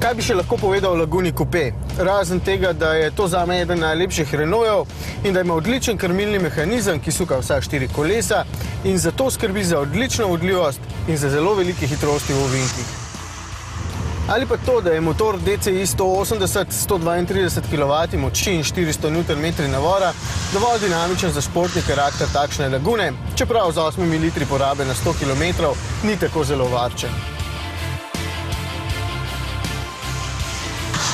Kaj bi še lahko povedal o Laguni Coupé? Razen tega, da je to zame eden najlepših Renaultov in da ima odličen krmilni mehanizem, ki suka vsa 4 kolesa in zato skrbi za odlično vodljivost in za zelo velike hitrosti v ovinkih. Ali pa to, da je motor DCI 180 132 kW moči in 400 Nm navora dovolj dinamičen za športni karakter takšne Lagune, čeprav z 8 litri porabe na 100 km ni tako zelo varčen.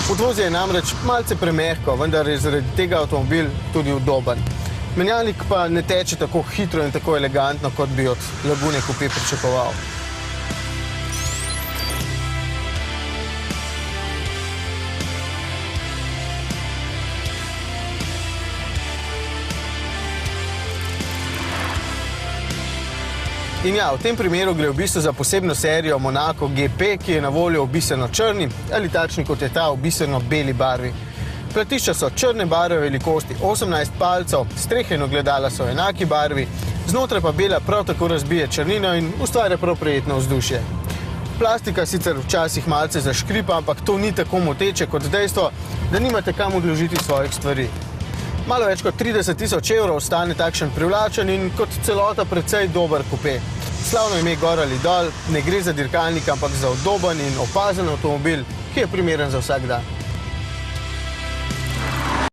Podvozje je namreč malce premehko, vendar je zaradi tega avtomobil tudi udoben. Menjalnik pa ne teče tako hitro in tako elegantno, kot bi od Lagune Coupé pričakoval. In ja, v tem primeru gre v bistvu za posebno serijo Monaco GP, ki je na voljo v bistveno črni ali takšni kot je ta v bistveno beli barvi. Platišča so črne barve velikosti 18 palcev, strehe in ogledala so enaki barvi, znotraj pa bela prav tako razbije črnino in ustvarja prav prijetno vzdušje. Plastika sicer včasih malce zaškripa, ampak to ni tako moteče kot dejstvo, da nimate kam odložiti svojih stvari. Malo več kot 30 000 evrov stane takšen privlačen in kot celota precej dober kupé. Slavno ime gor ali dol, ne gre za dirkalnik, ampak za udoben in opazen avtomobil, ki je primeren za vsak dan.